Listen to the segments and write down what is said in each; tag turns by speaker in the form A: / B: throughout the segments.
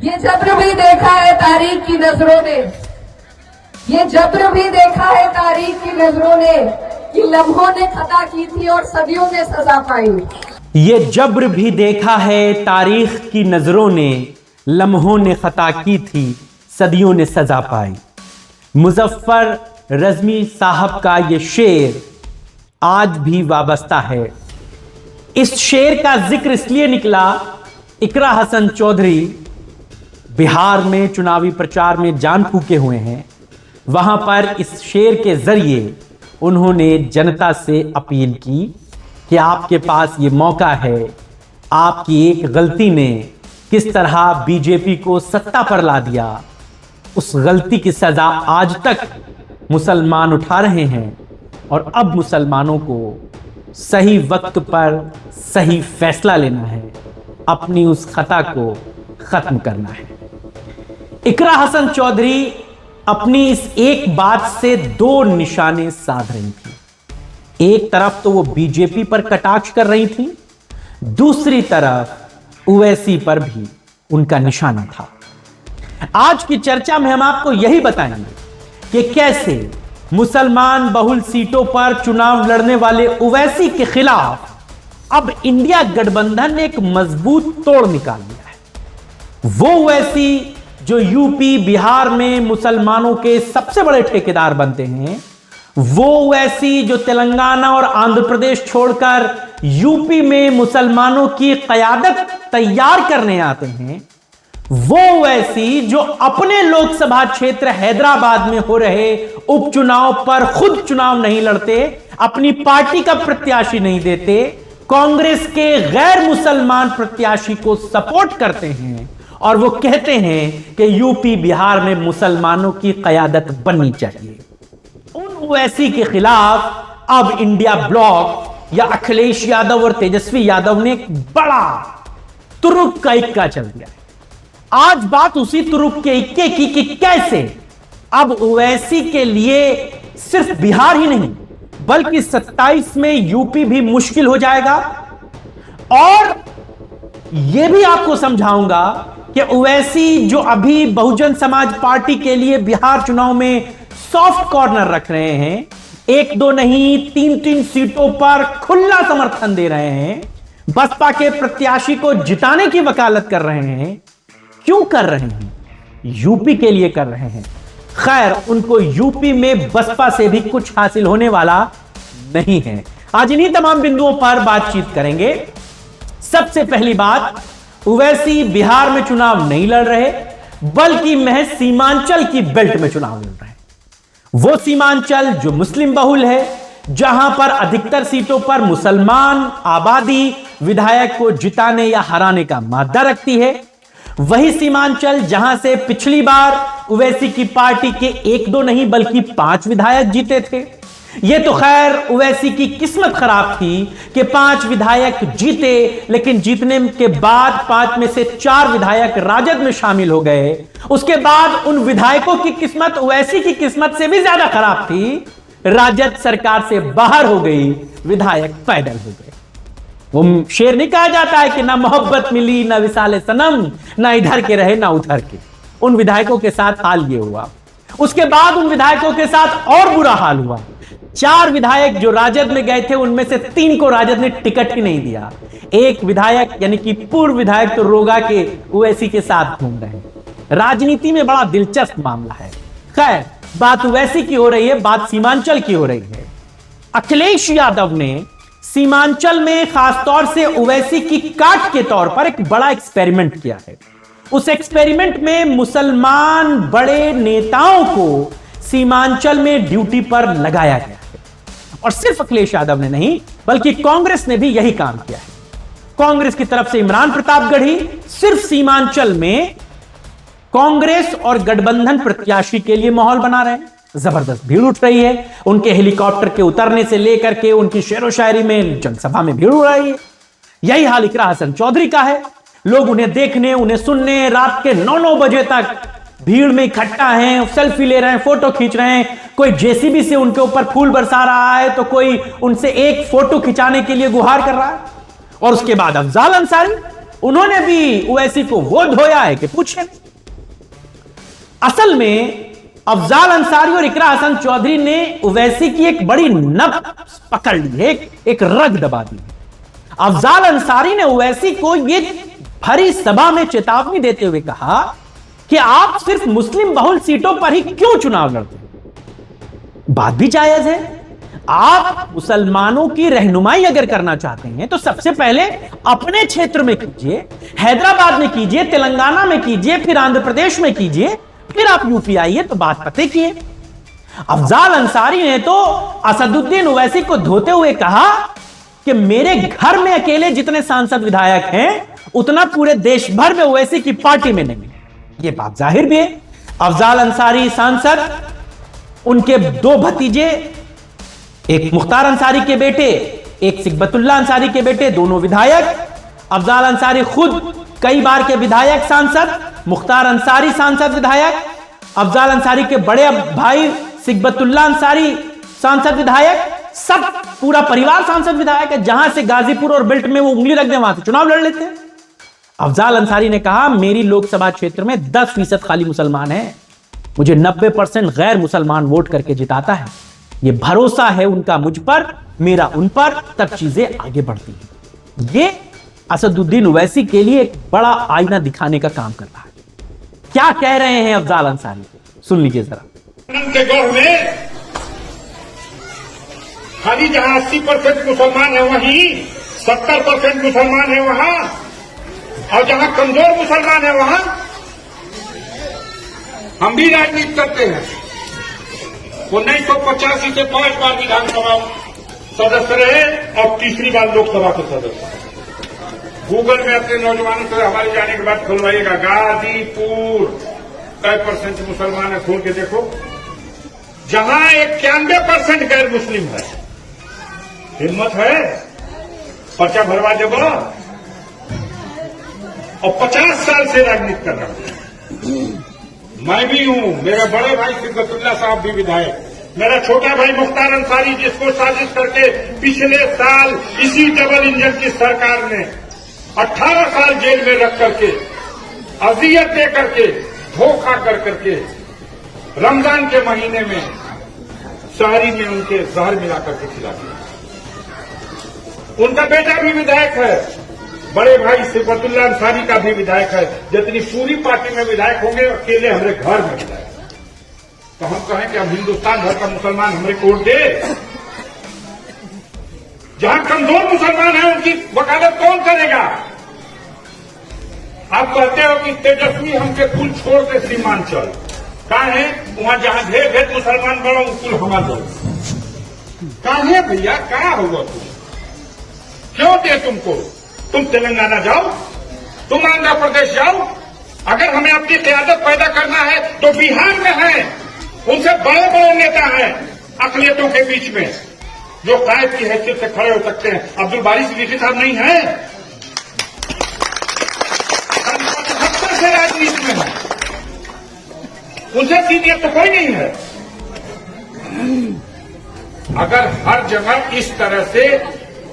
A: ये जब्र भी देखा है तारीख की नजरों ने, ये जब्र भी देखा है तारीख की नजरों ने कि लम्हों ने खता की थी और सदियों ने सजा पाई।
B: ये जब्र भी देखा है तारीख की नजरों ने, लम्हों ने खता की थी सदियों ने सजा पाई। मुजफ्फर रजमी साहब का ये शेर आज भी वाबस्ता है। इस शेर का जिक्र इसलिए निकला, इकरा हसन चौधरी बिहार में चुनावी प्रचार में जान फूके हुए हैं। वहां पर इस शेर के जरिए उन्होंने जनता से अपील की कि आपके पास ये मौका है, आपकी एक गलती ने किस तरह बीजेपी को सत्ता पर ला दिया, उस गलती की सजा आज तक मुसलमान उठा रहे हैं और अब मुसलमानों को सही वक्त पर सही फैसला लेना है, अपनी उस खता को खत्म करना है। इकरा हसन चौधरी अपनी इस एक बात से दो निशाने साध रही थी। एक तरफ तो वो बीजेपी पर कटाक्ष कर रही थी, दूसरी तरफ ओवैसी पर भी उनका निशाना था। आज की चर्चा में हम आपको यही बताएंगे कि कैसे मुसलमान बहुल सीटों पर चुनाव लड़ने वाले ओवैसी के खिलाफ अब इंडिया गठबंधन ने एक मजबूत तोड़ निकाल दिया है। वो ओवैसी जो यूपी बिहार में मुसलमानों के सबसे बड़े ठेकेदार बनते हैं, वो ओवैसी जो तेलंगाना और आंध्र प्रदेश छोड़कर यूपी में मुसलमानों की क़यादत तैयार करने आते हैं, वो ओवैसी जो अपने लोकसभा क्षेत्र हैदराबाद में हो रहे उपचुनाव पर खुद चुनाव नहीं लड़ते, अपनी पार्टी का प्रत्याशी नहीं देते, कांग्रेस के गैर मुसलमान प्रत्याशी को सपोर्ट करते हैं और वो कहते हैं कि यूपी बिहार में मुसलमानों की क़यादत बननी चाहिए। उन ओवैसी के खिलाफ अब इंडिया ब्लॉक या अखिलेश यादव और तेजस्वी यादव ने एक बड़ा तुरुक का इक्का चल दिया है। आज बात उसी तुरुक के इक्के की कि कैसे अब ओवैसी के लिए सिर्फ बिहार ही नहीं बल्कि 27 में यूपी भी मुश्किल हो जाएगा। और यह भी आपको समझाऊंगा कि ओवैसी जो अभी बहुजन समाज पार्टी के लिए बिहार चुनाव में सॉफ्ट कॉर्नर रख रहे हैं, एक दो नहीं 3-3 सीटों पर खुला समर्थन दे रहे हैं, बसपा के प्रत्याशी को जिताने की वकालत कर रहे हैं, क्यों कर रहे हैं? यूपी के लिए कर रहे हैं। खैर, उनको यूपी में बसपा से भी कुछ हासिल होने वाला नहीं है। आज इन्हीं तमाम बिंदुओं पर बातचीत करेंगे। सबसे पहली बात, ओवैसी बिहार में चुनाव नहीं लड़ रहे बल्कि महज सीमांचल की बेल्ट में चुनाव लड़ रहे हैं। वो सीमांचल जो मुस्लिम बहुल है, जहां पर अधिकतर सीटों पर मुसलमान आबादी विधायक को जिताने या हराने का मादा रखती है। वही सीमांचल जहां से पिछली बार ओवैसी की पार्टी के 1-2 नहीं बल्कि 5 विधायक जीते थे। यह तो खैर ओवैसी की किस्मत खराब थी कि 5 विधायक जीते, लेकिन जीतने के बाद 5 में से 4 विधायक राजद में शामिल हो गए। उसके बाद उन विधायकों की किस्मत ओवैसी की किस्मत से भी ज्यादा खराब थी, राजद सरकार से बाहर हो गई, विधायक पैदल हो गए। वो शेर नहीं कहा जाता है कि ना मोहब्बत मिली ना विसाले सनम, ना इधर के रहे ना उधर के। उन विधायकों के साथ हाल ये हुआ। उसके बाद उन विधायकों के साथ और बुरा हाल हुआ। 4 विधायक जो राजद में गए थे, उनमें से 3 को राजद ने टिकट ही नहीं दिया। एक विधायक यानी कि पूर्व विधायक तो रोगा के ओवैसी के साथ घूम रहे हैं। राजनीति में बड़ा दिलचस्प मामला है। खैर, बात ओवैसी की हो रही है, बात सीमांचल की हो रही है। अखिलेश यादव ने सीमांचल में खासतौर से ओवैसी की काट के तौर पर एक बड़ा एक्सपेरिमेंट किया है। उस एक्सपेरिमेंट में मुसलमान बड़े नेताओं को सीमांचल में ड्यूटी पर लगाया गया है। और सिर्फ अखिलेश यादव ने नहीं बल्कि कांग्रेस ने भी यही काम किया है। कांग्रेस की तरफ से इमरान प्रतापगढ़ी सिर्फ सीमांचल में कांग्रेस और गठबंधन प्रत्याशी के लिए माहौल बना रहे हैं। जबरदस्त भीड़ उठ रही है। उनके हेलीकॉप्टर के उतरने से लेकर के उनकी शेरो शायरी में जनसभा में भीड़ उड़ रही है। यही हाल इकरा हसन चौधरी का है। लोग उन्हें देखने, उन्हें सुनने रात के 9-9 बजे तक भीड़ में इकट्ठा हैं, सेल्फी ले रहे हैं, फोटो खींच रहे हैं। कोई जेसीबी से उनके ऊपर फूल बरसा रहा है तो कोई उनसे एक फोटो खिंचाने के लिए गुहार कर रहा है। और उसके बाद अफजाल अंसारी उन्होंने भी ओवैसी को वो धोया है कि पूछे। असल में अफजाल अंसारी और इकरा हसन चौधरी ने ओवैसी की एक बड़ी नब पकड़ ली है, एक रग दबा दी। अफजाल अंसारी ने ओवैसी को ये भरी सभा में चेतावनी देते हुए कहा कि आप सिर्फ मुस्लिम बहुल सीटों पर ही क्यों चुनाव लड़ते हैं। बात भी जायज है। आप मुसलमानों की रहनुमाई अगर करना चाहते हैं तो सबसे पहले अपने क्षेत्र में कीजिए, हैदराबाद में कीजिए, तेलंगाना में कीजिए, फिर आंध्र प्रदेश में कीजिए, फिर आप यूपी आइए तो बात पते की है। अफजाल अंसारी ने तो असदुद्दीन ओवैसी को धोते हुए कहा कि मेरे घर में अकेले जितने सांसद विधायक हैं उतना पूरे देश भर में ओवैसी की पार्टी में नहीं। यह बात जाहिर भी है। अफजाल अंसारी सांसद, उनके दो भतीजे, एक मुख्तार अंसारी के बेटे, एक सिकबतुल्ला अंसारी के बेटे, दोनों विधायक। अफजाल अंसारी खुद कई बार के विधायक सांसद, मुख्तार अंसारी सांसद विधायक, अफजाल अंसारी के बड़े भाई सिकबतुल्ला अंसारी सांसद विधायक, सब पूरा परिवार सांसद विधायक है। जहां से गाजीपुर और बेल्ट में वो उंगली रख दे वहां से चुनाव लड़ लेते हैं। अफजाल अंसारी ने कहा मेरी लोकसभा क्षेत्र में 10% खाली मुसलमान है, मुझे 90% गैर मुसलमान वोट करके जिताता है। ये भरोसा है उनका मुझ पर, मेरा उन पर, तब चीजें आगे बढ़ती हैं। ये असदुद्दीन ओवैसी के लिए एक बड़ा आईना दिखाने का काम कर रहा है। क्या कह रहे हैं अफजाल अंसारी, सुन लीजिए जरा।
C: के गढ़ में खाली जहां 80% मुसलमान है वहीं 70% मुसलमान है वहां, और जहां कमजोर मुसलमान है वहां हम भी राजनीति करते हैं। 1985 से 5 बार विधानसभा सदस्य रहे और तीसरी बार लोकसभा के सदस्य। गूगल में अपने नौजवानों से हमारे जाने के बाद खुलवाइएगा, गाजीपुर कई % मुसलमान है, खोल के देखो। जहां 91% गैर मुस्लिम है। हिम्मत है, पर्चा भरवा देगा। और 50 साल से राजनीति कर रहा हूं। मैं भी हूं, मेरे बड़े भाई सिकबतुल्ला साहब भी विधायक, मेरा छोटा भाई मुख्तार अंसारी, जिसको साजिश करके पिछले साल इसी डबल इंजन की सरकार ने 18 साल जेल में रख करके, अजियत दे करके, धोखा कर करके, रमजान के महीने में शहरी में उनके जहर मिला करके खिला दिया। उनका बेटा भी विधायक है, बड़े भाई सिकबतुल्ला अंसारी का भी विधायक है। जितनी पूरी पार्टी में विधायक होंगे, अकेले हमारे घर में विधायक। तो हम कहें कि अब हिंदुस्तान भर का मुसलमान हमारे वोट दे। जहां कमजोर मुसलमान है उनकी वकालत कौन करेगा? आप कहते हो कि तेजस्वी हमके कुल छोड़ के सीमांचल कहा है, वहां जहां ढेर ढेर मुसलमान बड़ो कुल हमारा दो कहा है। भैया कहा होगा तुम, क्यों दे तुमको? तुम तेलंगाना जाओ, तुम आंध्र प्रदेश जाओ। अगर हमें अपनी क़यादत पैदा करना है तो बिहार में है, उनसे बड़े बड़े नेता हैं अक़लियतों के बीच में जो कायद की हैसियत से खड़े हो सकते हैं। अब्दुल बारी सिद्दीकी साहब नहीं है, 75 से राजनीति में है, उनसे सीनियर तो कोई नहीं है। अगर हर जगह इस तरह से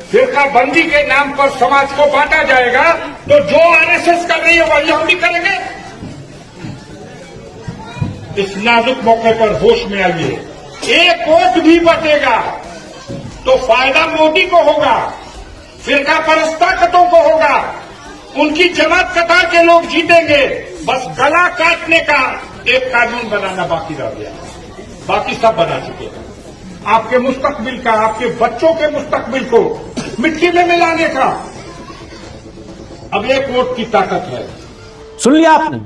C: फिरकाबंदी के नाम पर समाज को बांटा जाएगा तो जो आरएसएस कर रही है वही हम भी करेंगे। इस नाजुक मौके पर होश में आइए। एक वोट भी बटेगा तो फायदा मोदी को होगा, फिरका परस्त ताकतों को होगा, उनकी जमात कतार के लोग जीतेंगे। बस गला काटने का एक कानून बनाना बाकी रह गया, बाकी सब बना चुके हैं। आपके मुस्तकबिल का, आपके बच्चों के मुस्तकबिल को मिट्टी में मिलाने का अब एक वोट की ताकत है।
B: सुन लिया आपने।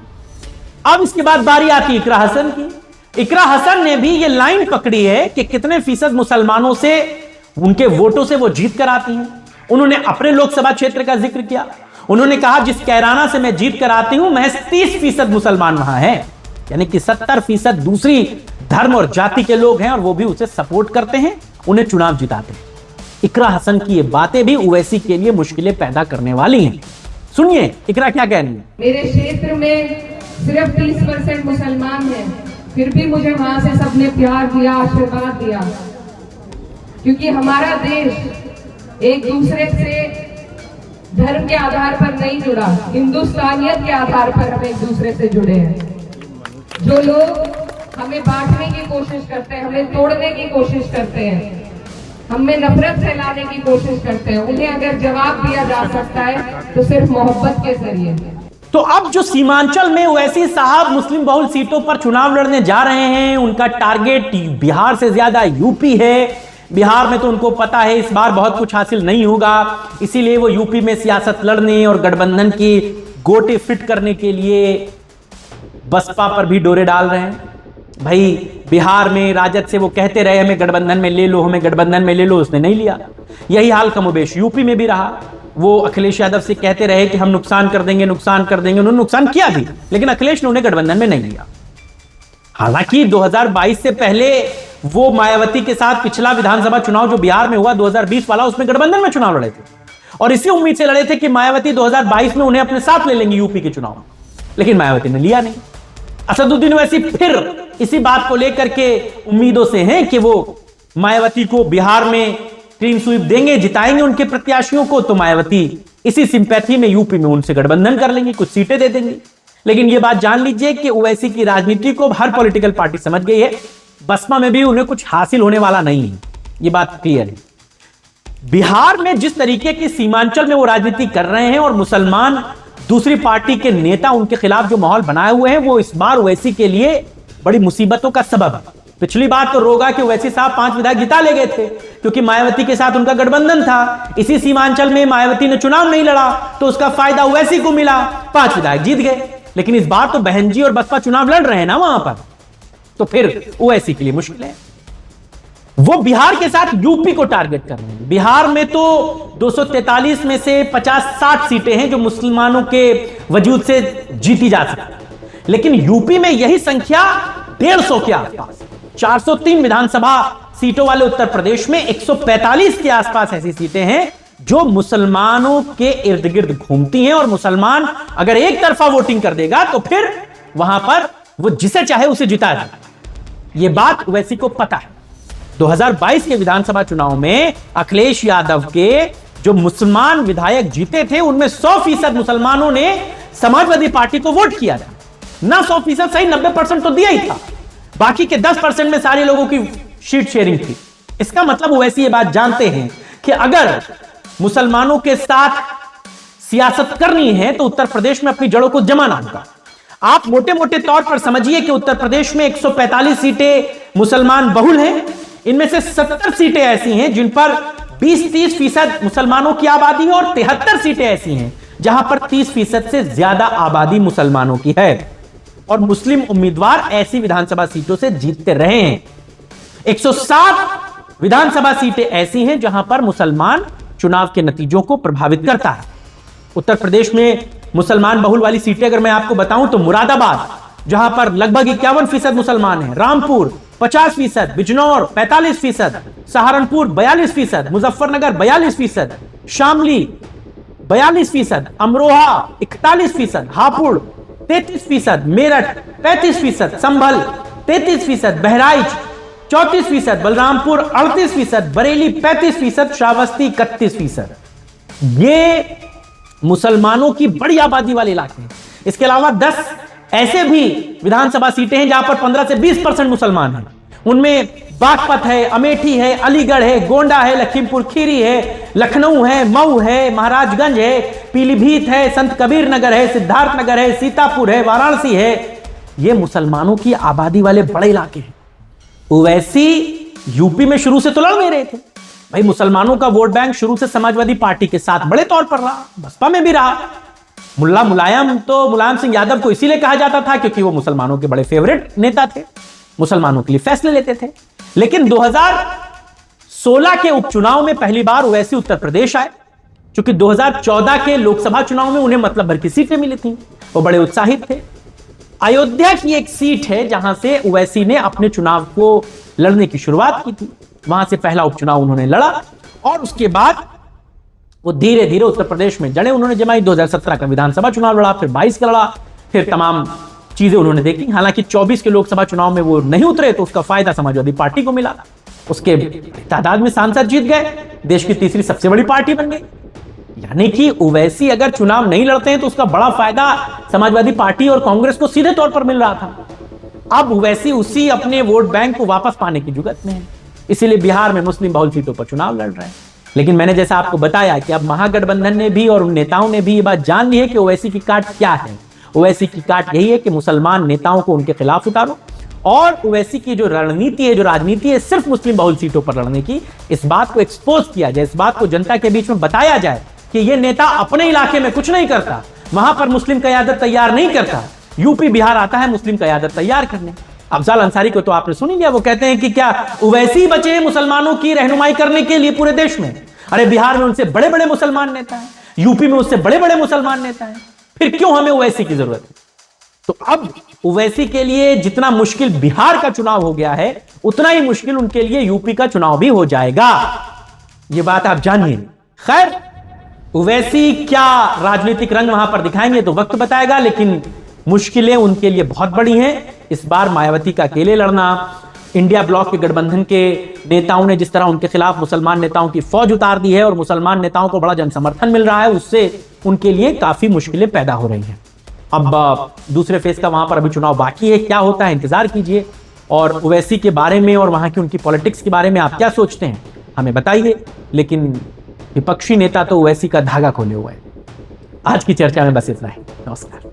B: अब इसके बाद बारी आती इकरा हसन की। इकरा हसन ने भी ये लाइन पकड़ी है कि कितने फीसद मुसलमानों से, उनके वोटों से वो जीत कर आती हैं। उन्होंने अपने लोकसभा क्षेत्र का जिक्र किया। उन्होंने कहा जिस कैराना से मैं जीत कर आती हूं महज 30% मुसलमान वहां हैं, यानी कि 70% दूसरी धर्म और जाति के लोग हैं और वो भी उसे सपोर्ट करते हैं, उन्हें चुनाव जिताते हैं। इकरा हसन की ये बातें भी ओवैसी के लिए मुश्किलें पैदा करने वाली हैं। सुनिए इकरा क्या कह रही है।
A: मेरे क्षेत्र में सिर्फ 30% मुसलमान हैं, फिर भी मुझे वहां से सबने प्यार दिया, आशीर्वाद दिया, क्योंकि हमारा देश एक दूसरे से धर्म के आधार पर नहीं जुड़ा, हिंदुस्तानियत के आधार पर हम एक दूसरे से जुड़े हैं। जो लोग हमें बांटने की कोशिश करते हैं, हमें तोड़ने की कोशिश करते हैं, हमें नफरत फैलाने की कोशिश करते हैं, उन्हें अगर जवाब दिया जा सकता है तो सिर्फ मोहब्बत के जरिए।
B: तो अब जो सीमांचल में ओवैसी साहब मुस्लिम बहुल सीटों पर चुनाव लड़ने जा रहे हैं, उनका टारगेट बिहार से ज्यादा यूपी है। बिहार में तो उनको पता है इस बार बहुत कुछ हासिल नहीं होगा, इसीलिए वो यूपी में सियासत लड़ने और गठबंधन की गोटे फिट करने के लिए बसपा पर भी डोरे डाल रहे हैं। भाई बिहार में राजद से वो कहते रहे हमें गठबंधन में ले लो, हमें गठबंधन में ले लो, उसने नहीं लिया। यही हाल कमोबेश यूपी में भी रहा। वो अखिलेश यादव से कहते रहे कि हम नुकसान कर देंगे, नुकसान कर देंगे, उन्होंने नुकसान किया भी, लेकिन अखिलेश ने उन्हें गठबंधन में नहीं लिया। हालांकि 2022 से पहले वो मायावती के साथ पिछला विधानसभा चुनाव जो बिहार में हुआ 2020 वाला, उसमें गठबंधन में चुनाव लड़े थे और इसी उम्मीद से लड़े थे कि मायावती 2022 में उन्हें अपने साथ ले लेंगे यूपी के चुनाव, लेकिन मायावती ने लिया नहीं। असदुद्दीन ओवैसी फिर इसी बात को लेकर के उम्मीदों से हैं कि वो मायावती को बिहार में क्लीन स्वीप देंगे, जिताएंगे उनके प्रत्याशियों को, तो मायावती इसी सिंपैथी में यूपी में उनसे गठबंधन कर लेंगे, कुछ सीटें दे देंगे। लेकिन ये बात जान लीजिए कि ओवैसी की राजनीति को हर पॉलिटिकल पार्टी समझ गई है, बसपा में भी उन्हें कुछ हासिल होने वाला नहीं है, ये बात क्लियर है। बिहार में जिस तरीके की सीमांचल में वो राजनीति कर रहे हैं और मुसलमान दूसरी पार्टी के नेता उनके खिलाफ जो माहौल बनाए हुए हैं, वो इस बार ओवैसी के लिए बड़ी मुसीबतों का सबब है। पिछली बार तो रोगा कि ओवैसी साहब 5 विधायक जिता ले गए थे क्योंकि मायावती के साथ उनका गठबंधन था। इसी सीमांचल में मायावती ने चुनाव नहीं लड़ा तो उसका फायदा ओवैसी को मिला, 5 विधायक जीत गए। लेकिन इस बार तो बहन जी और बसपा चुनाव लड़ रहे हैं ना वहां पर, तो फिर ओवैसी के लिए मुश्किल है। वो बिहार के साथ यूपी को टारगेट कर रहे हैं। बिहार में तो 243 में से 50-60 सीटें हैं जो मुसलमानों के वजूद से जीती जा सकती, लेकिन यूपी में यही संख्या 150 के आसपास। 403 विधानसभा सीटों वाले उत्तर प्रदेश में 145 के आसपास ऐसी सीटें हैं जो मुसलमानों के इर्द गिर्द घूमती हैं, और मुसलमान अगर एक तरफा वोटिंग कर देगा तो फिर वहां पर वो जिसे चाहे उसे जिता जाए। ये बात ओवैसी को पता है। 2022 के विधानसभा चुनाव में अखिलेश यादव के जो मुसलमान विधायक जीते थे उनमें 100% मुसलमानों ने समाजवादी पार्टी को वोट किया था। ना 100% सही, 90% तो दिया ही था, बाकी के 10% में सारे लोगों की शीट शेयरिंग थी। इसका मतलब ओवैसी ये बात जानते हैं कि अगर मुसलमानों के साथ सियासत करनी है तो उत्तर प्रदेश में अपनी जड़ों को जमाना होगा। आप मोटे मोटे तौर पर समझिए कि उत्तर प्रदेश में 145 सीटें मुसलमान बहुल हैं, इनमें से 70 सीटें ऐसी हैं जिन पर 20-30% मुसलमानों की आबादी है और 73 सीटें ऐसी हैं जहां पर 30% से ज्यादा आबादी मुसलमानों की है, और मुस्लिम उम्मीदवार ऐसी विधानसभा सीटों से जीतते रहे हैं। 107 विधानसभा सीटें ऐसी हैं जहां पर मुसलमान चुनाव के नतीजों को प्रभावित करता है। उत्तर प्रदेश में मुसलमान बहुल वाली सीटें अगर मैं आपको बताऊं तो मुरादाबाद, जहां पर लगभग 51% मुसलमान हैं, रामपुर 50%, बिजनौर 45%, सहारनपुर 42%, मुजफ्फरनगर 42%, शामली 42%, अमरोहा 41%, हापुड़ 33%, मेरठ 35%, संभल 33%, बहराइच 34%, बलरामपुर 38%, बरेली 35%, श्रावस्ती 31%। ये मुसलमानों की बड़ी आबादी वाले इलाके हैं। इसके अलावा 10 ऐसे भी विधानसभा सीटें हैं जहां पर 15 से 20% मुसलमान हैं। उनमें बागपत है, अमेठी है, अलीगढ़ है, गोंडा है, लखीमपुर खीरी है, लखनऊ है, मऊ है, महाराजगंज है, पीलीभीत है, संत कबीर नगर है, सिद्धार्थ नगर है, सीतापुर है, वाराणसी है। ये मुसलमानों की आबादी वाले बड़े इलाके हैं। ओवैसी यूपी में शुरू से तो लड़ नहीं रहे थे भाई। मुसलमानों का वोट बैंक शुरू से समाजवादी पार्टी के साथ बड़े तौर पर रहा, बसपा में भी रहा। मुलायम सिंह यादव को इसीलिए कहा जाता था क्योंकि वो मुसलमानों के बड़े फेवरेट नेता थे, मुसलमानों के लिए फैसले लेते थे। लेकिन 2016 के उपचुनाव में पहली बार ओवैसी उत्तर प्रदेश आए, क्योंकि 2014 के लोकसभा चुनाव में उन्हें मतलब भर की सीटें मिली थी, वो बड़े उत्साहित थे। अयोध्या की एक सीट है जहां से ओवैसी ने अपने चुनाव को लड़ने की शुरुआत की थी, वहां से पहला उपचुनाव उन्होंने लड़ा और उसके बाद वो धीरे धीरे उत्तर प्रदेश में जड़ें उन्होंने जमाई। 2017 का विधानसभा चुनाव लड़ा, फिर 22 का लड़ा, फिर तमाम चीजें उन्होंने देखी। हालांकि 24 के लोकसभा चुनाव में वो नहीं उतरे तो उसका फायदा समाजवादी पार्टी को मिला, उसके तादाद में सांसद जीत गए, देश की तीसरी सबसे बड़ी पार्टी बन गई। यानी कि ओवैसी अगर चुनाव नहीं लड़ते हैं तो उसका बड़ा फायदा समाजवादी पार्टी और कांग्रेस को सीधे तौर पर मिल रहा था। अब ओवैसी उसी अपने वोट बैंक को वापस पाने की जुगत में है, इसीलिए बिहार में मुस्लिम बहुल सीटों पर चुनाव लड़ रहे हैं। लेकिन मैंने जैसा आपको बताया कि अब महागठबंधन ने भी और उन नेताओं ने भी ये बात जान ली है कि ओवैसी की काट क्या है। ओवैसी की काट यही है कि मुसलमान नेताओं को उनके खिलाफ उतारो, और ओवैसी की जो रणनीति है, जो राजनीति है, सिर्फ मुस्लिम बहुल सीटों पर लड़ने की, इस बात को एक्सपोज किया जाए, इस बात को जनता के बीच में बताया जाए कि ये नेता अपने इलाके में कुछ नहीं करता, वहां पर मुस्लिम क़यादत तैयार नहीं करता, यूपी बिहार आता है मुस्लिम क़यादत तैयार करने। अफजाल अंसारी को तो आपने सुन ही लिया, वो कहते हैं कि क्या ओवैसी बचे हैं मुसलमानों की रहनुमाई करने के लिए पूरे देश में? अरे बिहार में उनसे बड़े बड़े मुसलमान नेता हैं, यूपी में उससे बड़े बड़े मुसलमान नेता हैं, फिर क्यों हमें ओवैसी की जरूरत है? तो अब ओवैसी के लिए जितना मुश्किल बिहार का चुनाव हो गया है, उतना ही मुश्किल उनके लिए यूपी का चुनाव भी हो जाएगा, ये बात आप जानिए। खैर, ओवैसी क्या राजनीतिक रंग वहां पर दिखाएंगे तो वक्त बताएगा, लेकिन मुश्किलें उनके लिए बहुत बड़ी हैं। इस बार मायावती का अकेले लड़ना, इंडिया ब्लॉक के गठबंधन के नेताओं ने जिस तरह उनके खिलाफ मुसलमान नेताओं की फौज उतार दी है और मुसलमान नेताओं को बड़ा जनसमर्थन मिल रहा है, उससे उनके लिए काफी मुश्किलें पैदा हो रही हैं। अब दूसरे फेज का वहां पर अभी चुनाव बाकी है, क्या होता है इंतजार कीजिए। और ओवैसी के बारे में और वहां की उनकी पॉलिटिक्स के बारे में आप क्या सोचते हैं हमें बताइए। लेकिन विपक्षी नेता तो ओवैसी का धागा खोले हुए हैं। आज की चर्चा में बस इतना ही। नमस्कार।